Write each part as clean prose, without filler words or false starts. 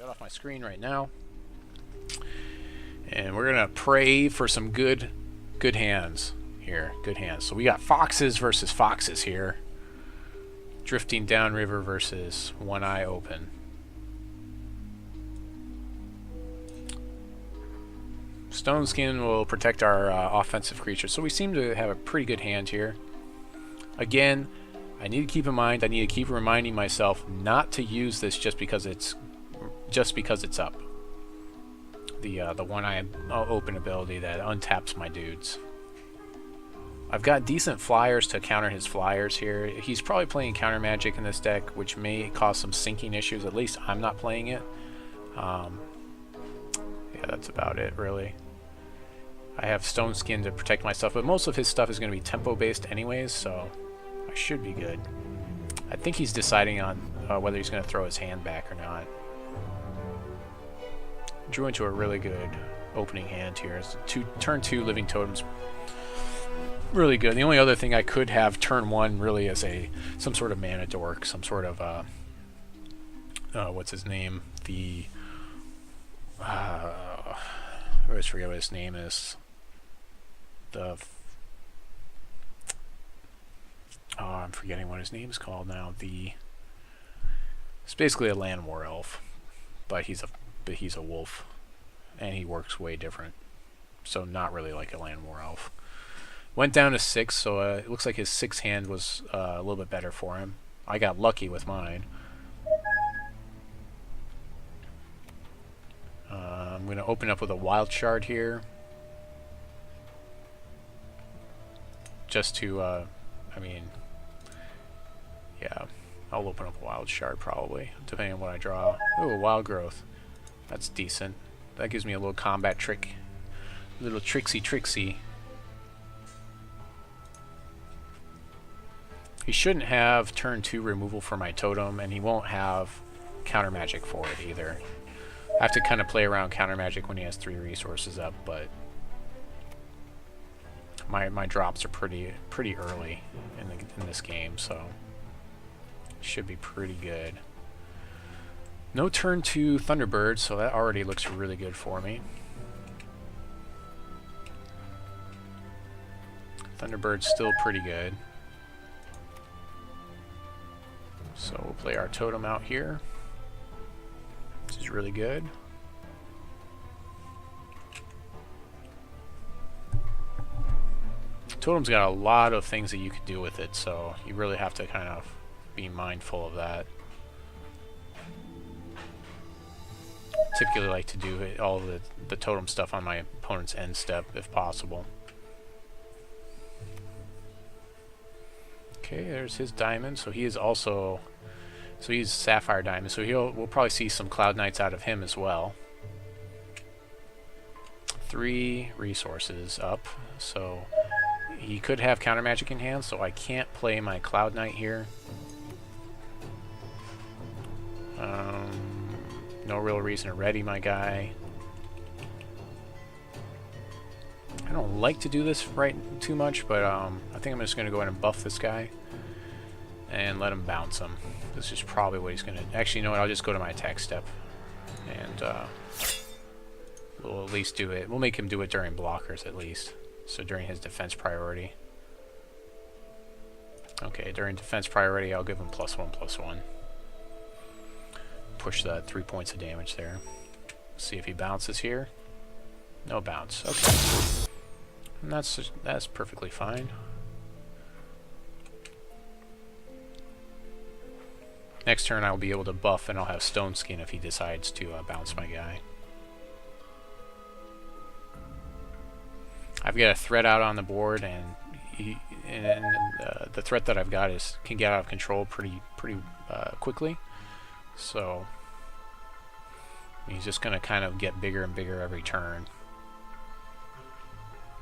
shut off my screen right now. And we're gonna pray for some good hands here. Good hands. So we got foxes versus foxes here. Drifting downriver versus one eye open. Stoneskin will protect our offensive creatures. So we seem to have a pretty good hand here. Again, I need to keep in mind, I need to keep reminding myself not to use this just because it's up. The one-eye open ability that untaps my dudes. I've got decent flyers to counter his flyers here. He's probably playing counter magic in this deck, which may cause some sinking issues. At least I'm not playing it. Yeah, that's about it, really. I have Stoneskin to protect myself, but most of his stuff is going to be tempo-based anyways, so I should be good. I think he's deciding on whether he's going to throw his hand back or not. Drew into a really good opening hand here. It's turn 2 Living Totem's really good. The only other thing I could have turn 1 really is some sort of mana dork, some sort of what's his name? I always forget what his name is. I'm forgetting what his name is called now. It's basically a land war elf, but he's a wolf, and he works way different. So not really like a land war elf. Went down to 6, so it looks like his 6th hand was a little bit better for him. I got lucky with mine. I'm going to open up with a wild shard here. Just to, I mean, yeah, I'll open up a wild shard probably, depending on what I draw. Ooh, a wild growth. That's decent. That gives me a little combat trick. A little tricksy. He shouldn't have turn 2 removal for my totem, and he won't have counter magic for it either. I have to kind of play around counter magic when he has 3 resources up, but my drops are pretty early in this game, so should be pretty good. No turn 2 Thunderbird, so that already looks really good for me. Thunderbird's still pretty good. So we'll play our totem out here. This is really good. Totem's got a lot of things that you could do with it, so you really have to kind of be mindful of that. Typically like to do all of the totem stuff on my opponent's end step if possible. Okay, there's his diamond. So he is also, he's Sapphire Diamond. So we'll probably see some Cloud Knights out of him as well. 3 resources up. So he could have counter magic in hand. So I can't play my Cloud Knight here. No real reason to ready my guy. I don't like to do this right too much, but I think I'm just going to go ahead and buff this guy and let him bounce him. This is probably what he's going to... Actually, you know what? I'll just go to my attack step, and we'll at least do it. We'll make him do it during blockers at least, so during his defense priority. Okay, during defense priority, I'll give him +1/+1. Push that 3 points of damage there. See if he bounces here. No bounce. Okay. And that's perfectly fine. Next turn I'll be able to buff, and I'll have Stoneskin if he decides to bounce my guy. I've got a threat out on the board, and the threat that I've got can get out of control pretty quickly. So he's just going to kind of get bigger and bigger every turn.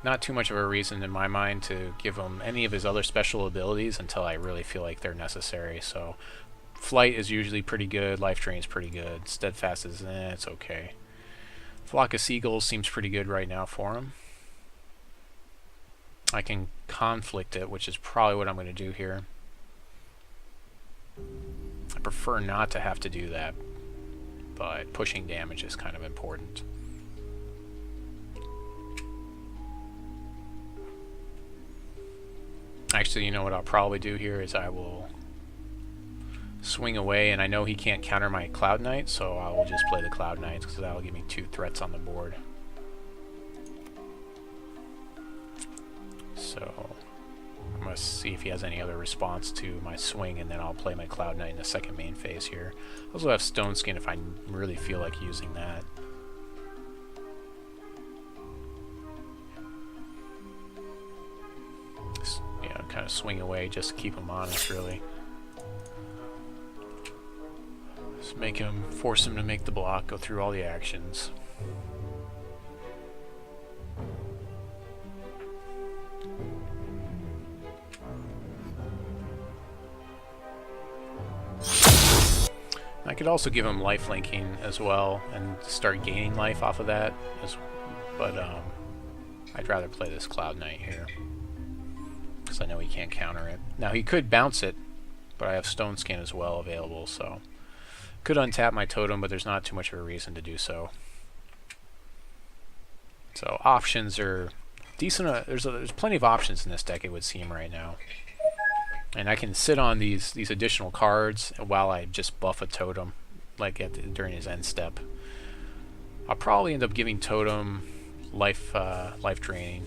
Not too much of a reason in my mind to give him any of his other special abilities until I really feel like they're necessary. So Flight is usually pretty good, Life Drain's pretty good, Steadfast is, it's okay. Flock of Seagulls seems pretty good right now for him. I can conflict it, which is probably what I'm going to do here. I prefer not to have to do that, but pushing damage is kind of important. Actually, you know what I'll probably do here is I will swing away, and I know he can't counter my Cloud Knight, so I will just play the Cloud Knights because that will give me 2 threats on the board. So I'm going to see if he has any other response to my swing, and then I'll play my Cloud Knight in the second main phase here. I also have Stoneskin if I really feel like using that. Just, yeah, kind of swing away just to keep him honest, really. Just make him, force him to make the block, go through all the actions. I could also give him life linking as well and start gaining life off of that, but I'd rather play this Cloud Knight here because I know he can't counter it. Now he could bounce it, but I have Stoneskin as well available, so could untap my totem, but there's not too much of a reason to do so. So options are decent. There's plenty of options in this deck, it would seem right now. And I can sit on these additional cards while I just buff a totem, like during his end step. I'll probably end up giving totem life draining.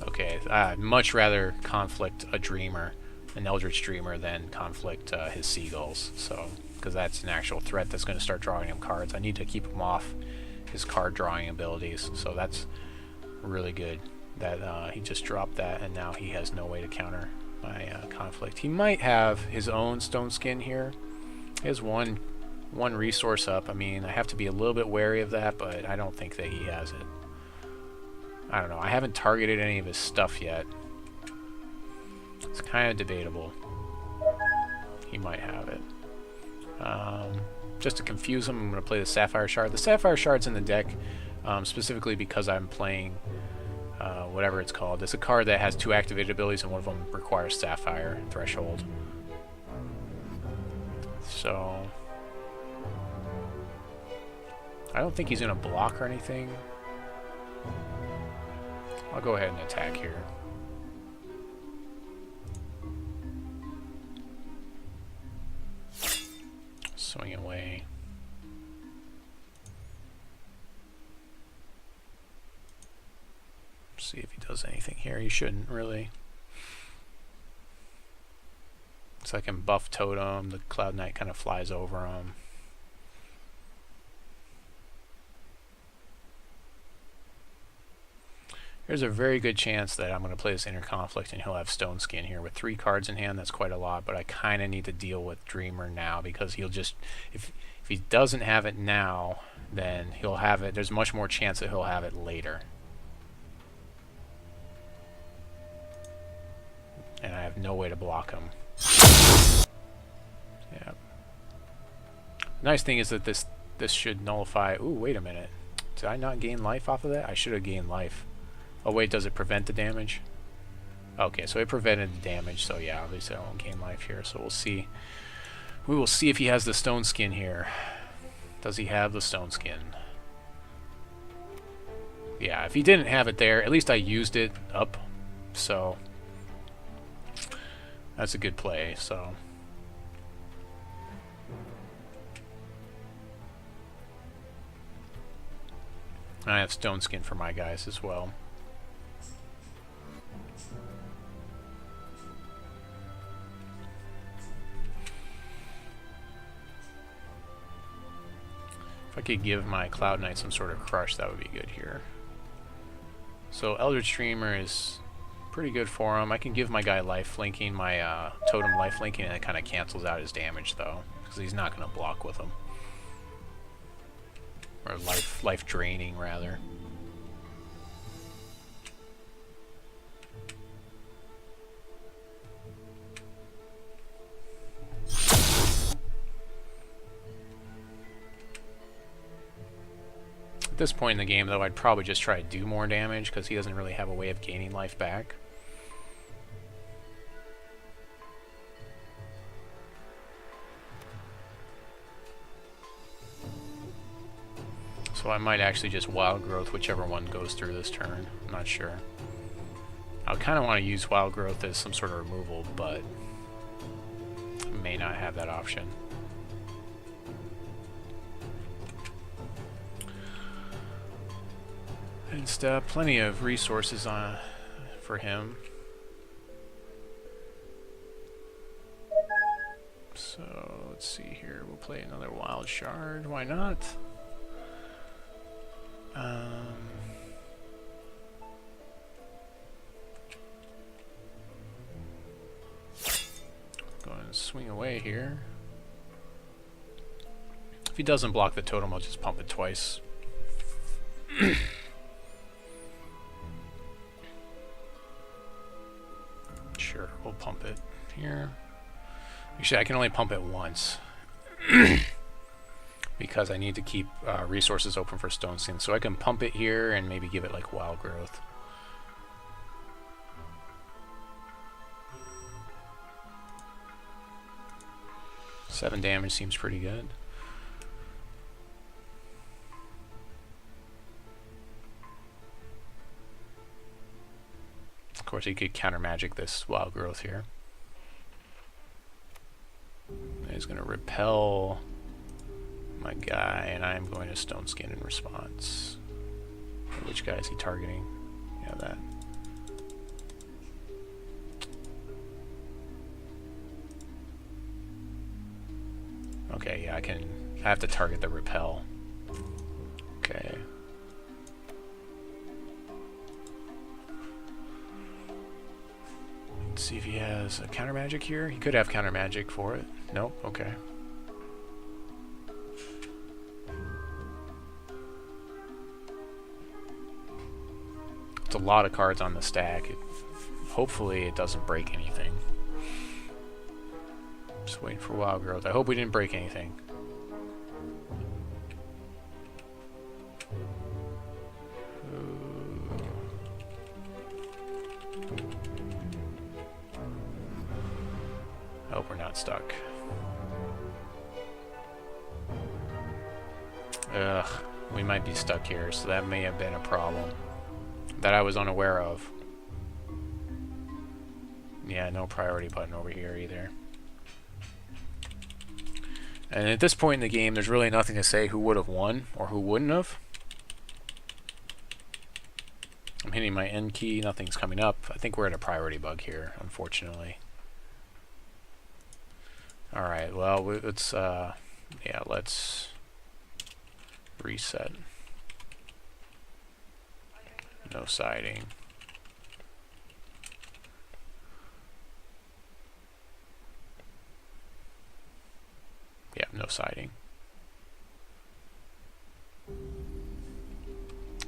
Okay, I'd much rather conflict a Dreamer, an Eldritch Dreamer, than conflict his Seagulls. So, because that's an actual threat that's going to start drawing him cards. I need to keep him off his card drawing abilities. So that's really good that he just dropped that, and now he has no way to counter my conflict. He might have his own Stoneskin here. He has one resource up. I mean, I have to be a little bit wary of that, but I don't think that he has it. I don't know. I haven't targeted any of his stuff yet. It's kind of debatable. He might have it. Just to confuse him, I'm going to play the Sapphire Shard. The Sapphire Shard's in the deck specifically because I'm playing whatever it's called. It's a card that has 2 activated abilities, and one of them requires Sapphire Threshold. So I don't think he's going to block or anything. I'll go ahead and attack here. Swing away. See if he does anything here. He shouldn't really. So I can buff totem. The Cloud Knight kind of flies over him. There's a very good chance that I'm going to play this Inner Conflict and he'll have Stoneskin here. With 3 cards in hand, that's quite a lot, but I kind of need to deal with Dreamer now because he'll just, if he doesn't have it now, then he'll have it. There's much more chance that he'll have it later. And I have no way to block him. Yeah. Nice thing is that this should nullify. Ooh, wait a minute. Did I not gain life off of that? I should have gained life. Oh wait, does it prevent the damage? Okay, so it prevented the damage, so yeah, obviously I won't gain life here, so we'll see. We will see if he has the Stoneskin here. Does he have the Stoneskin? Yeah, if he didn't have it there, at least I used it up, so that's a good play, so. I have Stoneskin for my guys as well. If I could give my Cloud Knight some sort of crush, that would be good here. So Eldritch Dreamer is pretty good for him. I can give my guy life linking, my totem life linking, and it kind of cancels out his damage though, because he's not going to block with him. Or life draining rather. At this point in the game, though, I'd probably just try to do more damage because he doesn't really have a way of gaining life back. So I might actually just Wild Growth whichever one goes through this turn. I'm not sure. I kind of want to use Wild Growth as some sort of removal, but I may not have that option. And plenty of resources for him. So let's see here. We'll play another Wild Shard. Why not? Go ahead and swing away here. If he doesn't block the totem, I'll just pump it twice. Sure, we'll pump it here. Actually, I can only pump it once. Because I need to keep resources open for Stoneskin. So I can pump it here and maybe give it like Wild Growth. Seven damage seems pretty good. Of course, he could counter magic this Wild Growth here. He's going to repel my guy, and I'm going to Stoneskin in response. Which guy is he targeting? Yeah, that. Okay, yeah, I have to target the repel. Okay. Let's see if he has a counter magic here. He could have counter magic for it. Nope, okay. It's a lot of cards on the stack. Hopefully it doesn't break anything. Just waiting for Wild Growth. I hope we didn't break anything. I hope we're not stuck. Ugh, we might be stuck here, so that may have been a problem that I was unaware of. Yeah, no priority button over here either. And at this point in the game, there's really nothing to say who would have won or who wouldn't have. I'm hitting my N key, nothing's coming up. I think we're at a priority bug here, unfortunately. Alright, well, let's, yeah, let's reset. No siding. Yeah, no siding.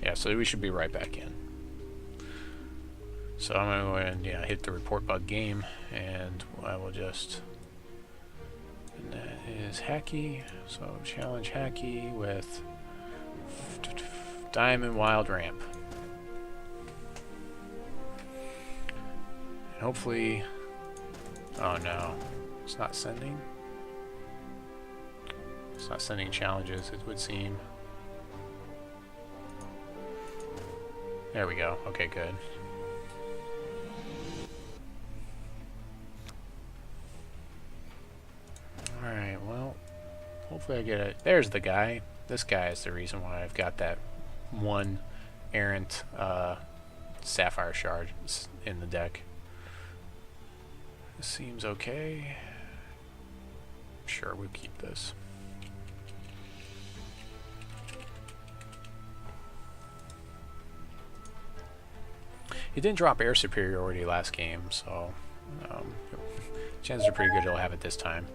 Yeah, so we should be right back in. So I'm going to go ahead and yeah, hit the report bug game, and I will just... And that is Hacky, so challenge Hacky with Diamond Wild Ramp. And hopefully... Oh no, it's not sending? It's not sending challenges, it would seem. There we go. Okay, good. Alright, well, hopefully I get it. There's the guy. This guy is the reason why I've got that one errant Sapphire Shard in the deck. This seems okay. Sure, we'll keep this. He didn't drop air superiority last game, so chances are pretty good he'll have it this time.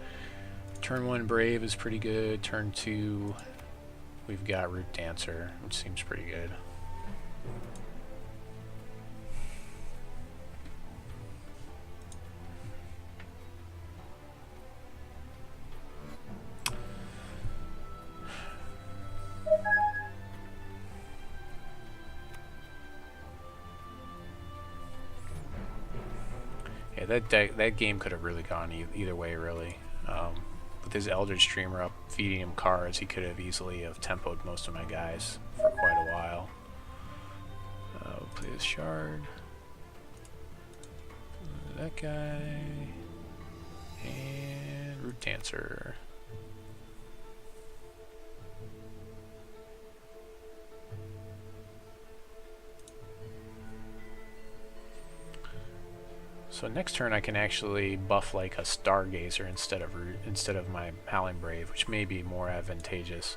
Turn 1 Brave is pretty good. Turn 2 we've got Root Dancer, which seems pretty good. Yeah, that game could have really gone either way, really. with his Eldritch Streamer up feeding him cards, he could have easily have tempoed most of my guys for quite a while. We'll play his Shard. That guy. And Root Dancer. So next turn I can actually buff like a Stargazer instead of my Howling Brave, which may be more advantageous.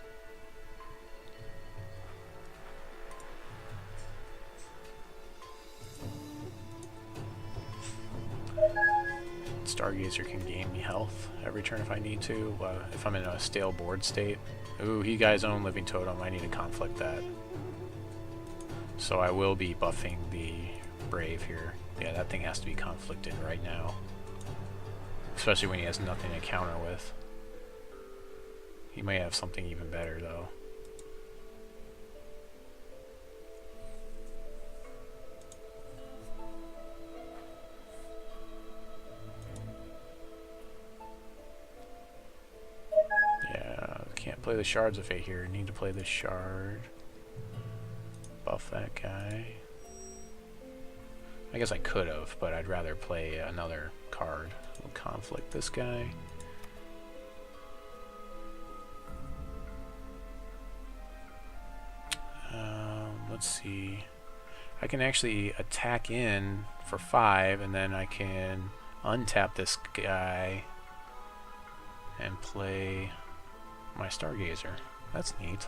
Stargazer can gain me health every turn if I need to, if I'm in a stale board state. Ooh, he guy's own Living Totem, I need to conflict that. So I will be buffing the Brave here. Yeah, that thing has to be conflicted right now. Especially when he has nothing to counter with. He may have something even better though. Yeah, can't play the Shards of Fate here. Need to play the Shard. Buff that guy. I guess I could have, but I'd rather play another card. We'll conflict this guy. Let's see. I can actually attack in for 5, and then I can untap this guy and play my Stargazer. That's neat.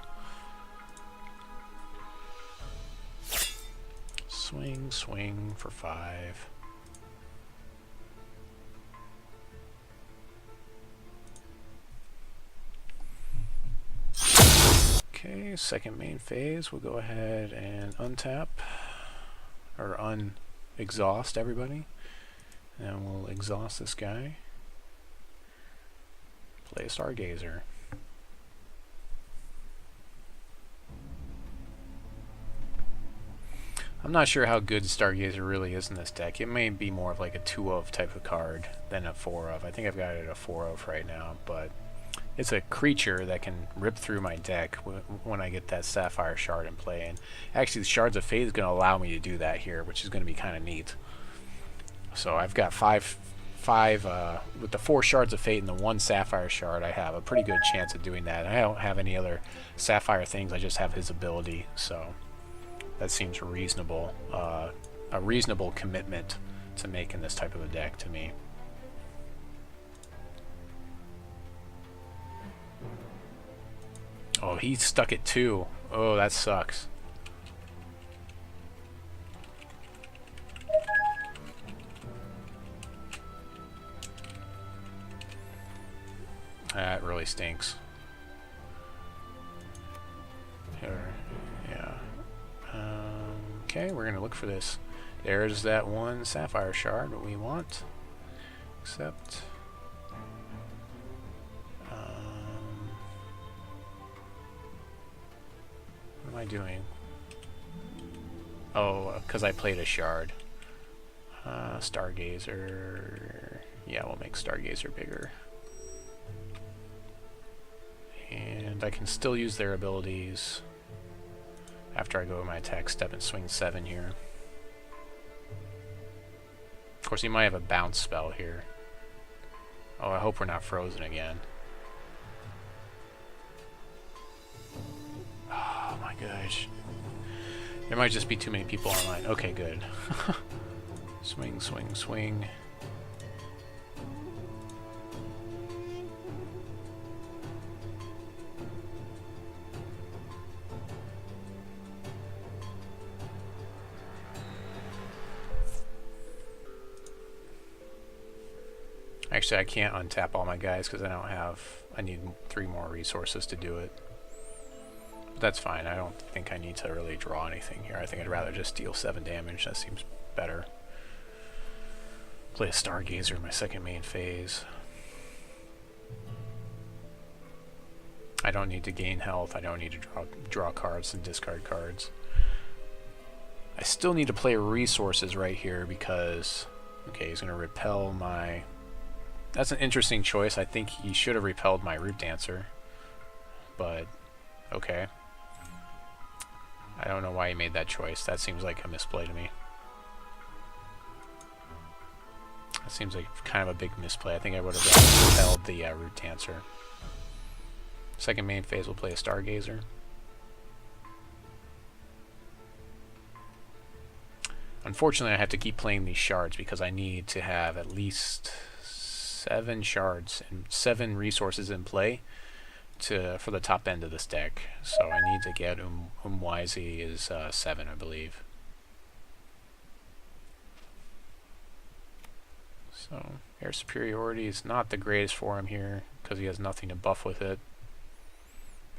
Swing, swing for 5. Okay, second main phase, we'll go ahead and untap, or unexhaust everybody. And we'll exhaust this guy. Play a Stargazer. I'm not sure how good Stargazer really is in this deck. It may be more of like a 2-of type of card than a 4-of. I think I've got it at a 4-of right now, but it's a creature that can rip through my deck when I get that Sapphire Shard in play. And actually, the Shards of Fate is going to allow me to do that here, which is going to be kind of neat. So I've got five with the 4 Shards of Fate and the 1 Sapphire Shard. I have a pretty good chance of doing that. And I don't have any other Sapphire things. I just have his ability, so that seems reasonable, a reasonable commitment to make in this type of a deck to me. Oh, he stuck it too. Oh, that sucks. That really stinks. Here, yeah. Okay, we're gonna look for this. There's that 1 Sapphire Shard, what we want. Except, what am I doing? Oh, because I played a Shard. Stargazer. Yeah, we'll make Stargazer bigger. And I can still use their abilities after I go to my attack step and swing 7 here. Of course, he might have a bounce spell here. Oh, I hope we're not frozen again. Oh my gosh. There might just be too many people online. Okay, good. Swing, swing, swing. Actually, I can't untap all my guys because I need 3 more resources to do it. But that's fine. I don't think I need to really draw anything here. I think I'd rather just deal 7 damage. That seems better. Play a Stargazer in my second main phase. I don't need to gain health. I don't need to draw cards and discard cards. I still need to play resources right here because, okay, he's going to repel my That's an interesting choice. I think he should have repelled my Root Dancer. But, okay. I don't know why he made that choice. That seems like a misplay to me. That seems like kind of a big misplay. I think I would have repelled the Root Dancer. Second main phase, we'll play a Stargazer. Unfortunately, I have to keep playing these shards because I need to have at least 7 shards and 7 resources in play for the top end of this deck. So I need to get Umwizy is 7, I believe. So air superiority is not the greatest for him here because he has nothing to buff with it.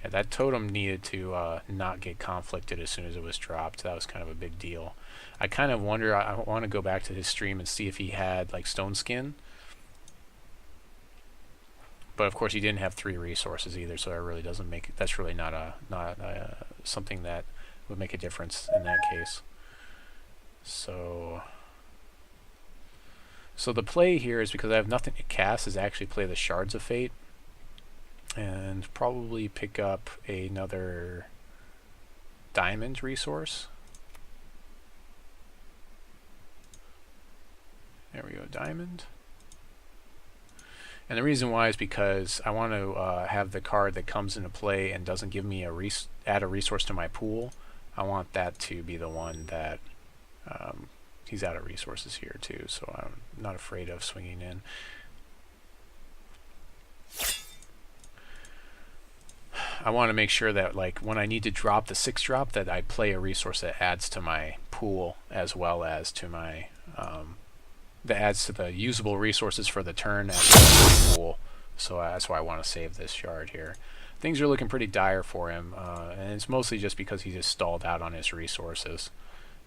Yeah, that totem needed to not get conflicted as soon as it was dropped. That was kind of a big deal. I kind of wonder, I want to go back to his stream and see if he had like Stoneskin. But of course he didn't have 3 resources either, so that really doesn't make, that's really not something that would make a difference in that case. So the play here is, because I have nothing to cast, is actually play the Shards of Fate and probably pick up another diamond resource. There we go, diamond. And the reason why is because I want to have the card that comes into play and doesn't give me add a resource to my pool. I want that to be the one that he's out of resources here too, so I'm not afraid of swinging in. I want to make sure that, like, when I need to drop the 6-drop, that I play a resource that adds to my pool as well as to my that adds to the usable resources for the turn as well as the pool. So that's why I want to save this shard here. Things are looking pretty dire for him, and it's mostly just because he just stalled out on his resources.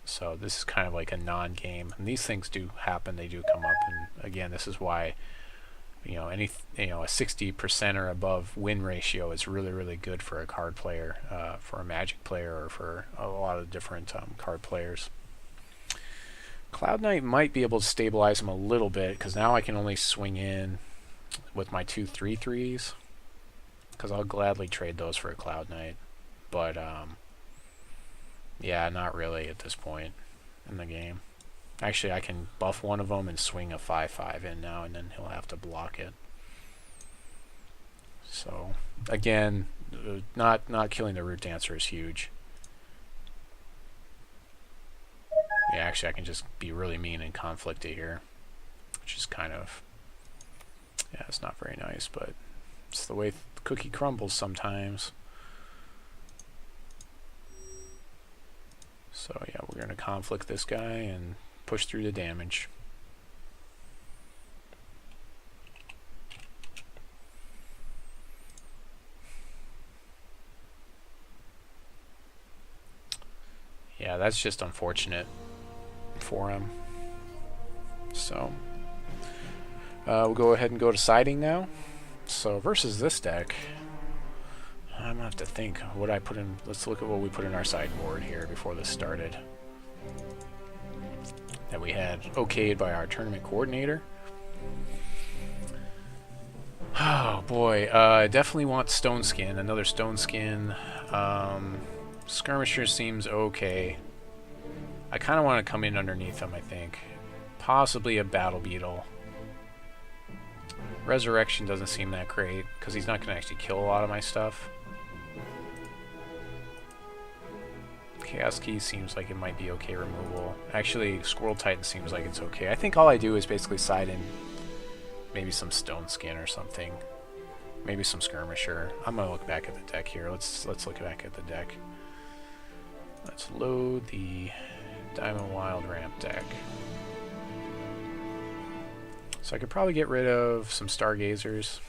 So this is kind of like a non-game, and these things do happen, they do come up, and again, this is why, you know, a 60% or above win ratio is really, really good for a card player, for a Magic player, or for a lot of different card players. Cloud Knight might be able to stabilize him a little bit, because now I can only swing in with my 2 3/3s, because I'll gladly trade those for a Cloud Knight. But yeah, not really at this point in the game. Actually, I can buff one of them and swing a 5/5 in now, and then he'll have to block it. So again, not killing the Root Dancer is huge. Yeah, actually, I can just be really mean and conflict it here, which is kind of, yeah, it's not very nice, but it's the way the cookie crumbles sometimes. So yeah, we're going to conflict this guy and push through the damage. Yeah, that's just unfortunate for him. So we'll go ahead and go to siding now. So versus this deck, I'm gonna have to think what I put in. Let's look at what we put in our sideboard here before this started. That we had okayed by our tournament coordinator. Oh boy, I definitely want Stoneskin, another Stoneskin. Skirmisher seems okay. I kind of want to come in underneath him, I think. Possibly a Battle Beetle. Resurrection doesn't seem that great, because he's not going to actually kill a lot of my stuff. Chaos Key seems like it might be okay removal. Actually, Squirrel Titan seems like it's okay. I think all I do is basically side in maybe some Stoneskin or something. Maybe some Skirmisher. I'm going to look back at the deck here. Let's look back at the deck. Let's load the Diamond Wild Ramp deck. So I could probably get rid of some Stargazers.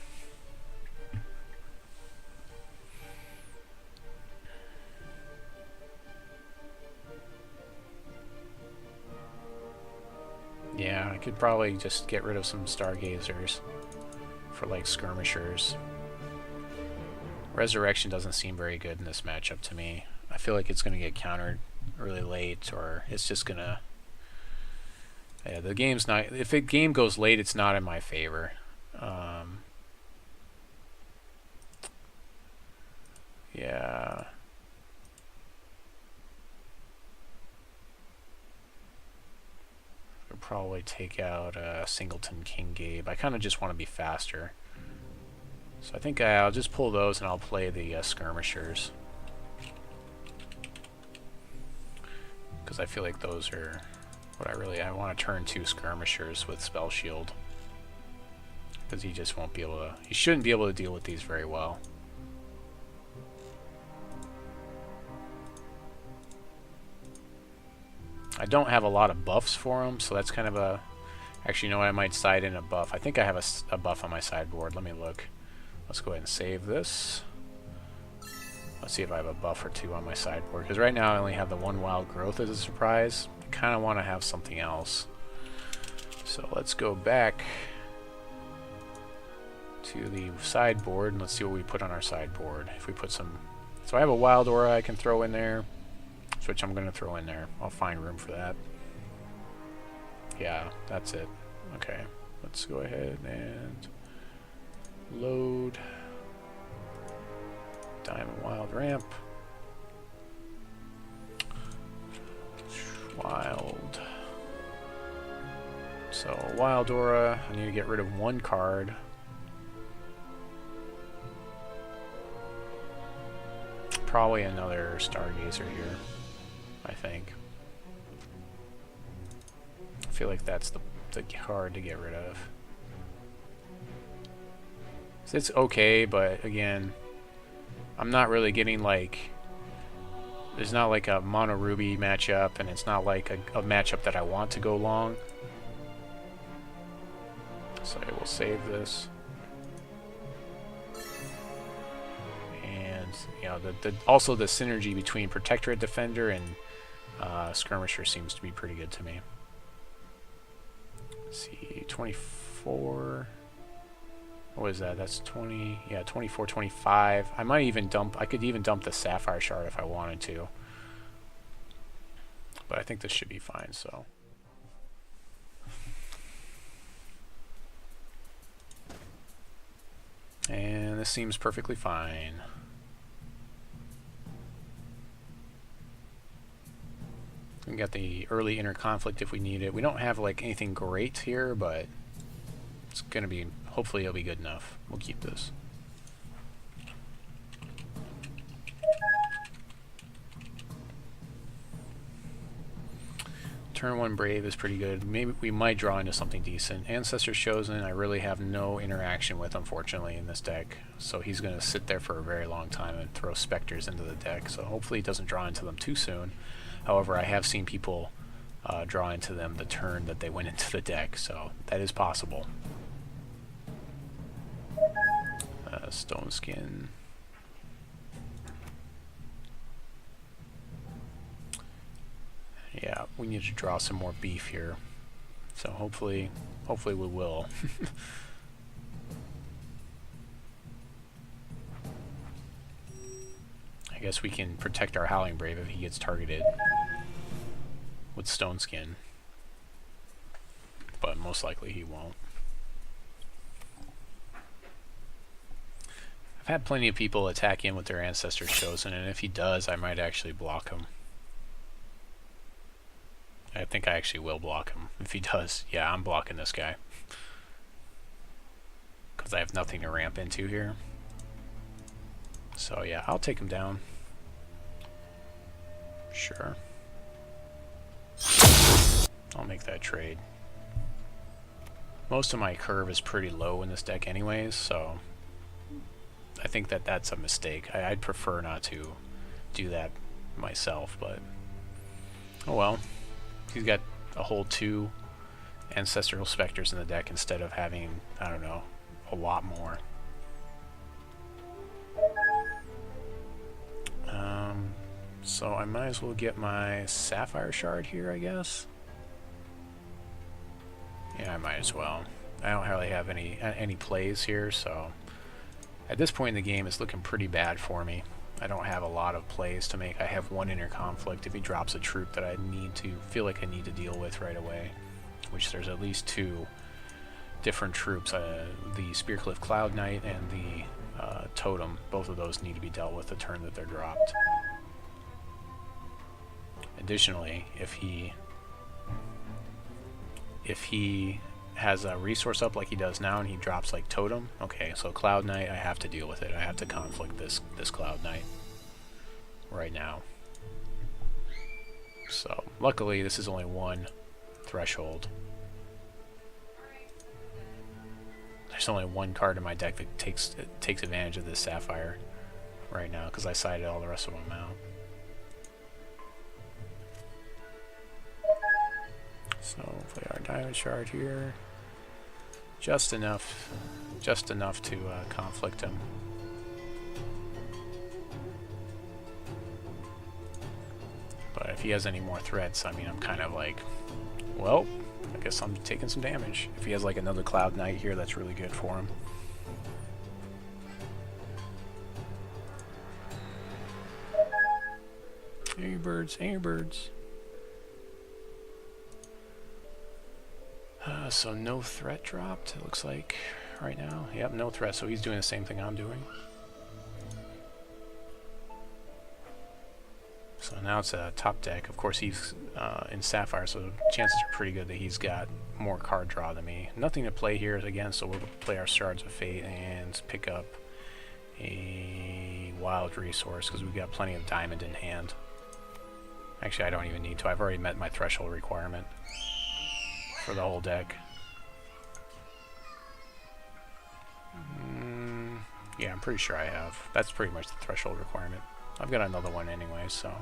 Yeah, I could probably just get rid of some Stargazers for like Skirmishers. Resurrection doesn't seem very good in this matchup to me. I feel like it's going to get countered really late, or it's just going to... Yeah, the game's not... If the game goes late, it's not in my favor. Yeah. I'll probably take out Singleton King Gabe. I kind of just want to be faster. So I think I'll just pull those and I'll play the skirmishers. Because I feel like those are what I want to turn 2 skirmishers with Spell Shield. Because he just won't be able to, he shouldn't be able to deal with these very well. I don't have a lot of buffs for him, so that's kind of a... Actually, you know what? I might side in a buff. I think I have a buff on my sideboard. Let me look. Let's go ahead and save this. Let's see if I have a buff or 2 on my sideboard. Because right now I only have the 1 Wild Growth as a surprise. I kind of want to have something else. So let's go back to the sideboard and let's see what we put on our sideboard. If we put some... So I have a Wild Aura I can throw in there. Which I'm going to throw in there. I'll find room for that. Yeah, that's it. Okay, let's go ahead and load Diamond Wild Ramp. Wild. So, Wild Aura, I need to get rid of 1 card. Probably another Stargazer here. I think. I feel like that's the card to get rid of. So it's okay, but again, I'm not really getting like... There's not like a mono ruby matchup, and it's not like a matchup that I want to go long. So I will save this. And, you know, also the synergy between Protectorate Defender and Skirmisher seems to be pretty good to me. Let's see, 24. What is that? That's 20. Yeah, 24, 25. I might even dump. I could even dump the Sapphire Shard if I wanted to. But I think this should be fine, so. And this seems perfectly fine. We got the early inner conflict if we need it. We don't have like anything great here, but it's gonna be, hopefully it'll be good enough. We'll keep this. Turn 1 Brave is pretty good. Maybe we might draw into something decent. Ancestor's Chosen, I really have no interaction with, unfortunately, in this deck. So he's gonna sit there for a very long time and throw Spectres into the deck. So hopefully he doesn't draw into them too soon. However, I have seen people draw into them the turn that they went into the deck, so that is possible. Stoneskin. Yeah, we need to draw some more beef here. So hopefully we will. I guess we can protect our Howling Brave if he gets targeted with Stoneskin. But most likely he won't. I've had plenty of people attack in with their Ancestor's Chosen, and if he does, I might actually block him. I think I actually will block him. If he does, yeah, I'm blocking this guy. Because I have nothing to ramp into here. So yeah, I'll take him down. Sure. I'll make that trade. Most of my curve is pretty low in this deck anyways, so I think that that's a mistake. I'd prefer not to do that myself, but oh well. He's got a whole 2 Ancestral Spectres in the deck instead of having, I don't know, a lot more. So I might as well get my Sapphire Shard here, I guess. Yeah, I might as well. I don't really have any plays here, so at this point in the game, it's looking pretty bad for me. I don't have a lot of plays to make. I have 1 inner conflict if he drops a troop that I feel like I need to deal with right away, which there's at least 2. different troops. The Spearcliff Cloud Knight and the Totem, both of those need to be dealt with the turn that they're dropped. Additionally, if he has a resource up like he does now and he drops like Totem, okay, so Cloud Knight, I have to deal with it. I have to conflict this Cloud Knight right now. So luckily this is only one threshold. There's only one card in my deck that takes advantage of this Sapphire right now because I sided all the rest of them out. So play our Diamond Shard here. Just enough to conflict him. But if he has any more threats, I mean, I'm kind of like, well, I guess I'm taking some damage. If he has like another Cloud Knight here, that's really good for him. Hey birds, hey birds. So no threat dropped, it looks like, right now. Yep, no threat, so he's doing the same thing I'm doing. So now it's a top deck. Of course, he's in Sapphire, so chances are pretty good that he's got more card draw than me. Nothing to play here again, so we'll play our Shards of Fate and pick up a wild resource because we've got plenty of diamond in hand. Actually, I don't even need to. I've already met my threshold requirement for the whole deck. Yeah, I'm pretty sure I have. That's pretty much the threshold requirement. I've got another one anyway, so.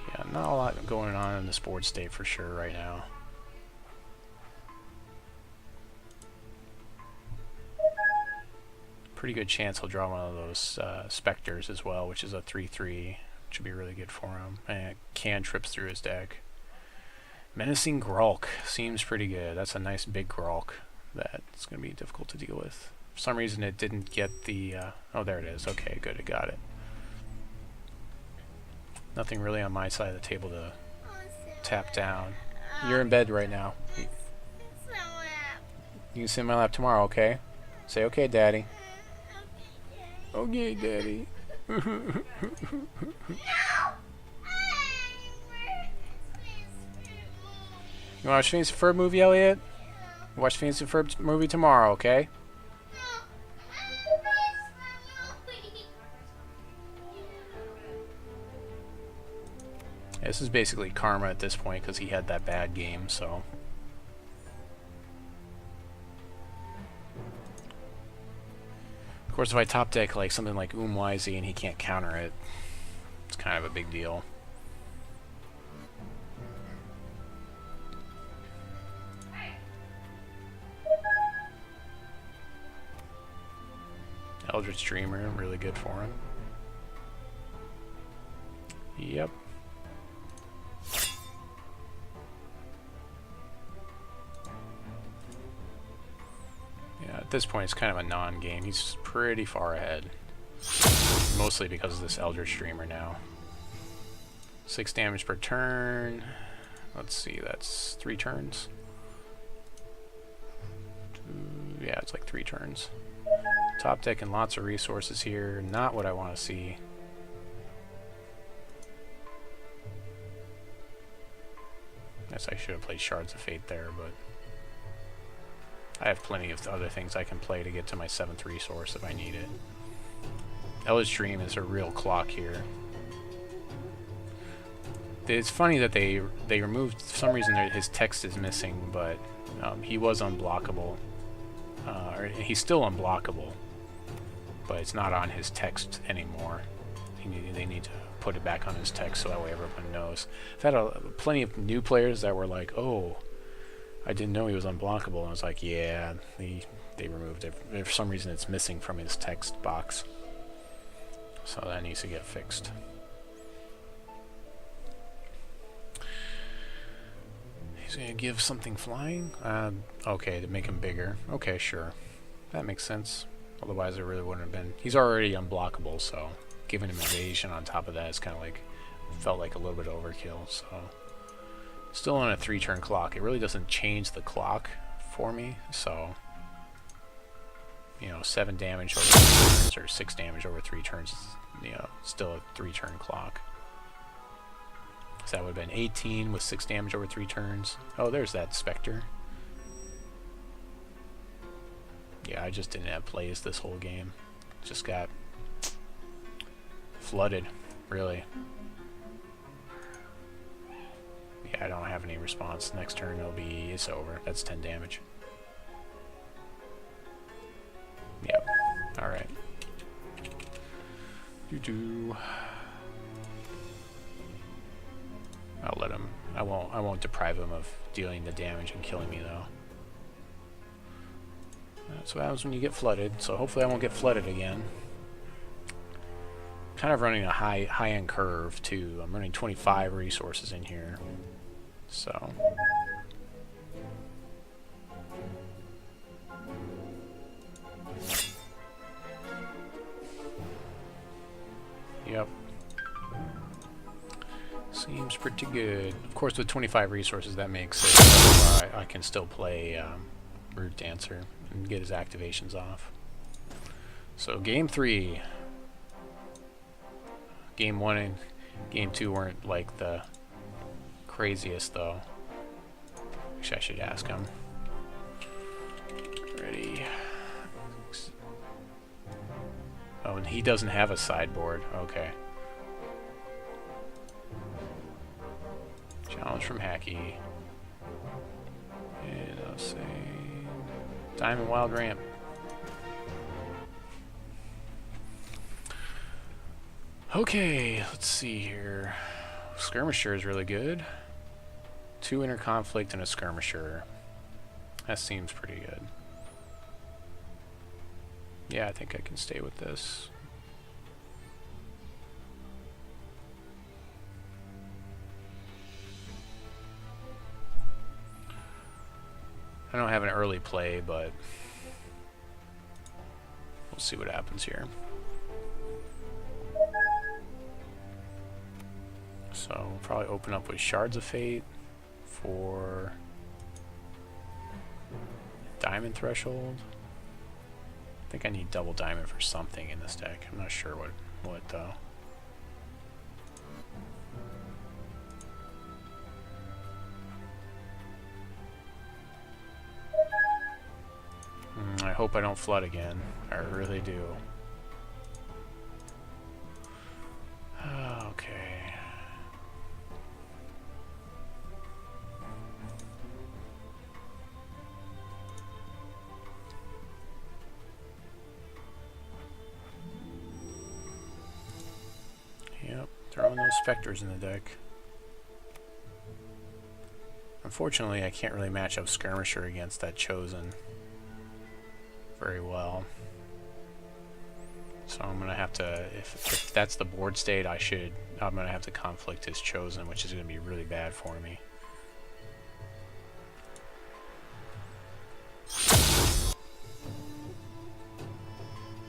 Yeah, not a lot going on in this board state for sure right now. Pretty good chance he'll draw one of those Spectres as well, which is a 3/3. Which would be really good for him. And cantrips through his deck. Menacing Grulk seems pretty good. That's a nice big Grulk that's going to be difficult to deal with. For some reason it didn't get the... oh, there it is. Okay, good, it got it. Nothing really on my side of the table to tap down. You're in bed right now. You can sit in my lap tomorrow, okay? Say, okay, Daddy. Okay, Daddy. You want to watch Phineas and Ferb movie, Elliot? Watch Phineas and Ferb movie tomorrow, okay? This is basically karma at this point because he had that bad game, so. Of course, if I top deck like something like Umwizy and he can't counter it, it's kind of a big deal. Eldritch Dreamer, really good for him. Yep. Yeah, at this point it's kind of a non-game. He's pretty far ahead. Mostly because of this Eldritch Dreamer now. 6 damage per turn. Let's see, that's 3 turns. Yeah, it's like 3 turns. Top deck and lots of resources here. Not what I want to see. Guess I should have played Shards of Fate there, but I have plenty of other things I can play to get to my 7th resource if I need it. Eldritch Dream is a real clock here. It's funny that they removed, for some reason his text is missing, but he was unblockable. Or he's still unblockable, but it's not on his text anymore. They need to put it back on his text so that way everyone knows. I've had plenty of new players that were like, oh, I didn't know he was unblockable. And I was like, yeah, they removed it. For some reason it's missing from his text box. So that needs to get fixed. He's going to give something flying? Okay, to make him bigger. Okay, sure. That makes sense. Otherwise it really wouldn't have been. He's already unblockable, so giving him evasion on top of that is kind of like, felt like a little bit of overkill, so Still on a 3-turn clock. It really doesn't change the clock for me, so, you know, 7 damage over 3 turns or 6 damage over 3 turns is, you know, still a 3-turn clock. So that would have been 18 with 6 damage over 3 turns. Oh, there's that Spectre. Yeah, I just didn't have plays this whole game. Just got flooded, really. Yeah, I don't have any response. Next turn it's over. That's 10 damage. Yep. Alright. I'll let him. I won't deprive him of dealing the damage and killing me though. That's what happens when you get flooded, so hopefully I won't get flooded again. Kind of running a high-end curve too. I'm running 25 resources in here. So yep. Seems pretty good. Of course, with 25 resources, that makes it so I can still play Root Dancer and get his activations off. So, game 3. Game 1 and game 2 weren't like the craziest, though. Actually, I should ask him. Ready. Oh, and he doesn't have a sideboard. Okay. Challenge from Hacky. And I'll say Diamond Wild Ramp. Okay, let's see here. Skirmisher is really good. 2 Inner Conflict and a Skirmisher. That seems pretty good. Yeah, I think I can stay with this. I don't have an early play, but we'll see what happens here. So we'll probably open up with Shards of Fate for Diamond Threshold. I think I need double diamond for something in this deck. I'm not sure what though. I hope I don't flood again. I really do. Okay. Yep, throwing those specters in the deck. Unfortunately, I can't really match up Skirmisher against that Chosen very well. So I'm gonna have to, if that's the board state, I'm gonna have to conflict his Chosen, which is gonna be really bad for me.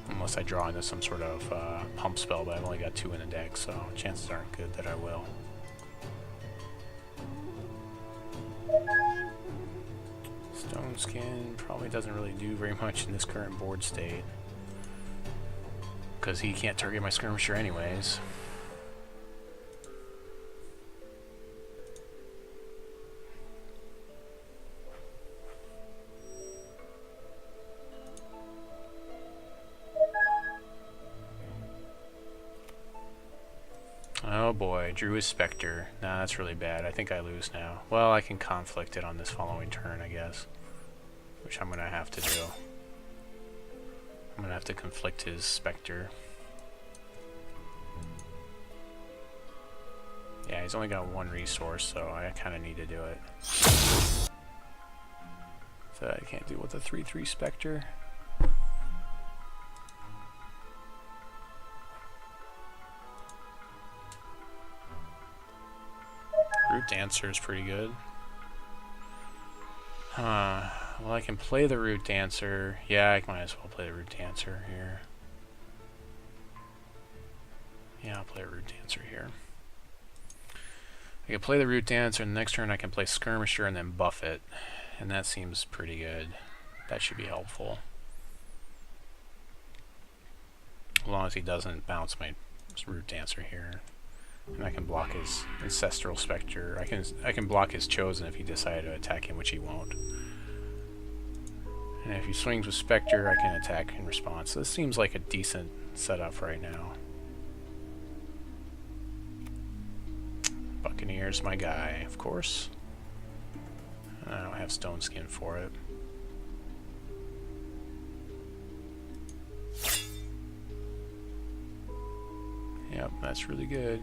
Unless I draw into some sort of pump spell, but I've only got 2 in the deck, so chances aren't good that I will. Stoneskin probably doesn't really do very much in this current board state, because he can't target my Skirmisher anyways. Oh boy, drew his Spectre. Nah, that's really bad. I think I lose now. Well, I can conflict it on this following turn, I guess. Which I'm gonna have to do. I'm gonna have to conflict his Spectre. Yeah, he's only got 1 resource, so I kinda need to do it. So I can't deal with a 3/3 Spectre. Root Dancer is pretty good. Well, I can play the Root Dancer. Yeah, I might as well play the Root Dancer here. Yeah, I'll play a Root Dancer here. I can play the Root Dancer, and the next turn I can play Skirmisher and then buff it. And that seems pretty good. That should be helpful. As long as he doesn't bounce my Root Dancer here. And I can block his Ancestral Spectre. I can block his Chosen if he decided to attack him, which he won't. And if he swings with Spectre, I can attack in response. So this seems like a decent setup right now. Buccaneer's my guy, of course. I don't have Stoneskin for it. Yep, that's really good.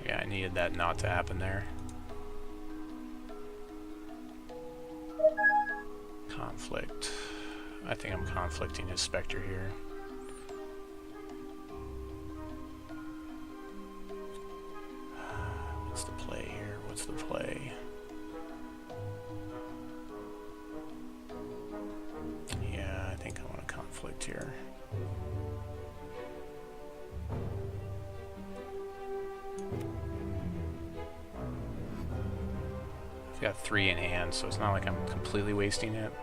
Yeah, I needed that not to happen there. Conflict. I think I'm conflicting his Spectre here. What's the play here? What's the play? Yeah, I think I want to conflict here. I've got 3 in hand, so it's not like I'm completely wasting it.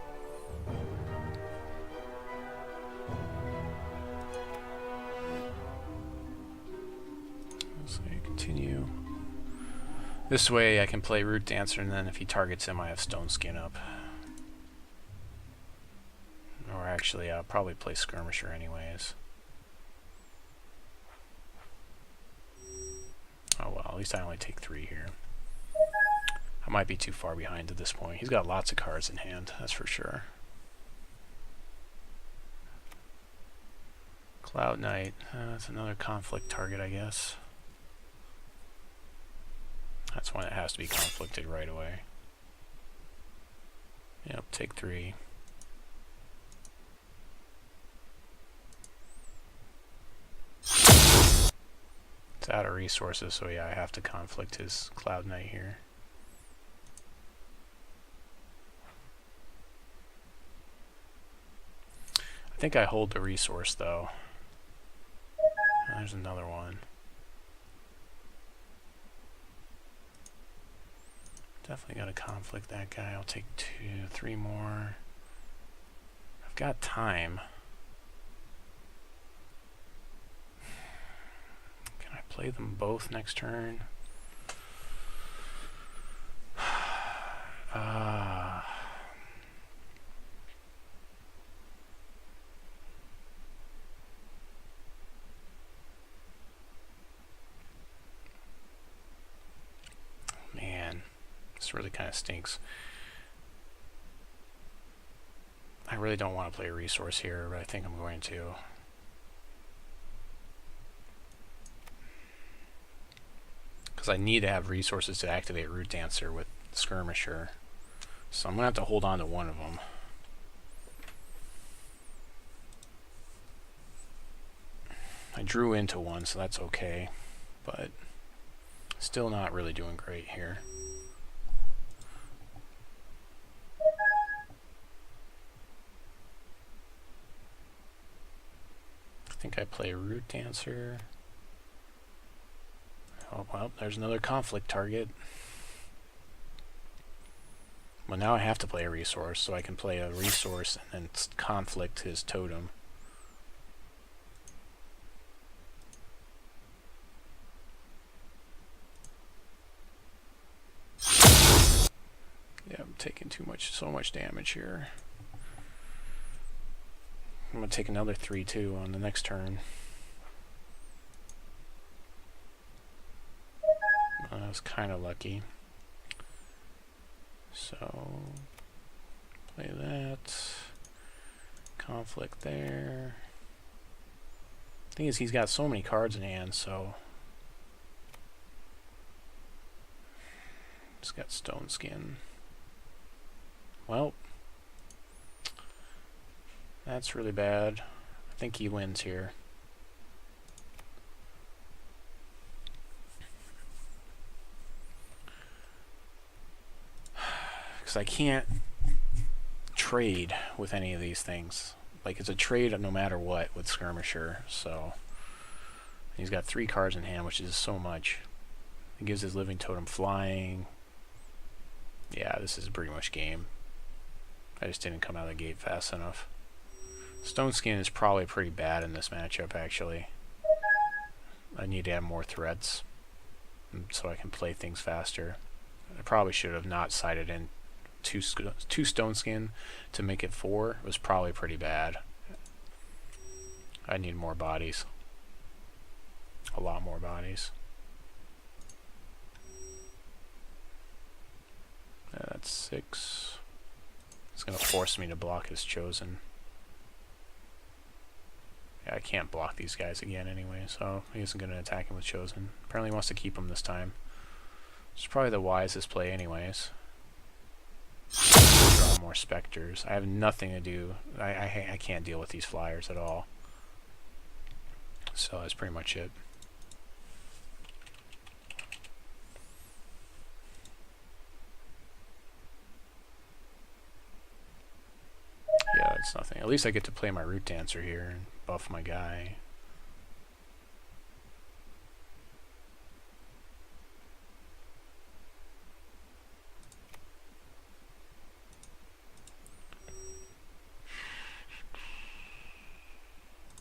So you continue. This way I can play Root Dancer, and then if he targets him, I have Stoneskin up. Or actually, I'll probably play Skirmisher anyways. Oh well, at least I only take 3 here. I might be too far behind at this point. He's got lots of cards in hand, that's for sure. Cloud Knight, that's another conflict target, I guess. That's when it has to be conflicted right away. Yep, take 3. It's out of resources, so yeah, I have to conflict his Cloud Knight here. I think I hold the resource, though. There's another one. Definitely gotta conflict that guy. I'll take 2, 3 more. I've got time. Can I play them both next turn? Man, this really kind of stinks. I really don't want to play a resource here, but I think I'm going to. Because I need to have resources to activate Root Dancer with Skirmisher. So I'm going to have to hold on to one of them. I drew into one, so that's okay. But still not really doing great here. I think I play Root Dancer. Oh, well, there's another conflict target. Well, now I have to play a resource, so I can play a resource and then conflict his totem. Yeah, I'm taking so much damage here. I'm going to take another 3 too on the next turn. Well, I was kind of lucky. So, play that. Conflict there. Thing is, he's got so many cards in hand, so. He's got Stoneskin. Well, that's really bad. I think he wins here. because I can't trade with any of these things. Like, it's a trade no matter what with Skirmisher, so he's got 3 cards in hand, which is so much. He gives his Living Totem flying. Yeah, this is pretty much game. I just didn't come out of the gate fast enough. Stoneskin is probably pretty bad in this matchup, actually. I need to have more threats so I can play things faster. I probably should have not sided in two Stoneskin to make it 4. It was probably pretty bad. I need more bodies. A lot more bodies. That's 6. It's going to force me to block his Chosen. Yeah, I can't block these guys again anyway, so he isn't going to attack him with Chosen. Apparently he wants to keep him this time. It's probably the wisest play anyways. Draw more Spectres. I have nothing to do. I can't deal with these flyers at all. So that's pretty much it. Yeah, it's nothing. At least I get to play my Root Dancer here and buff my guy.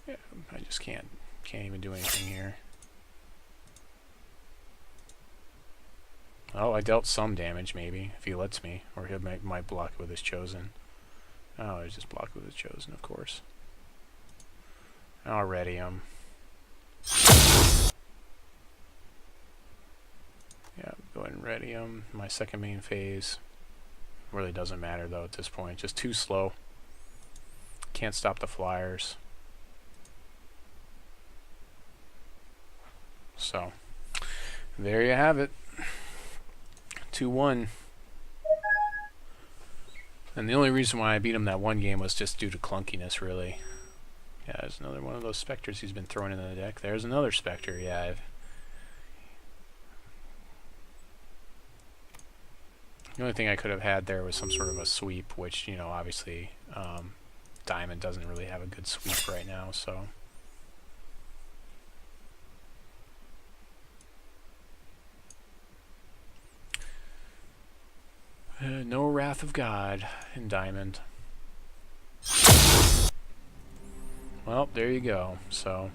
Yeah, I just can't even do anything here. Oh, I dealt some damage maybe, if he lets me, or he might block it with his Chosen. Oh, he's just blocked with his Chosen, of course. Already, yeah, go ahead and ready him. My second main phase really doesn't matter though at this point. Just too slow. Can't stop the flyers. So there you have it. 2-1. And the only reason why I beat him that one game was just due to clunkiness, really. Yeah, there's another one of those Spectres he's been throwing into the deck. There's another Spectre, yeah. The only thing I could have had there was some sort of a sweep, which, you know, obviously Diamond doesn't really have a good sweep right now, so... no Wrath of God in Diamond. Well, there you go. So...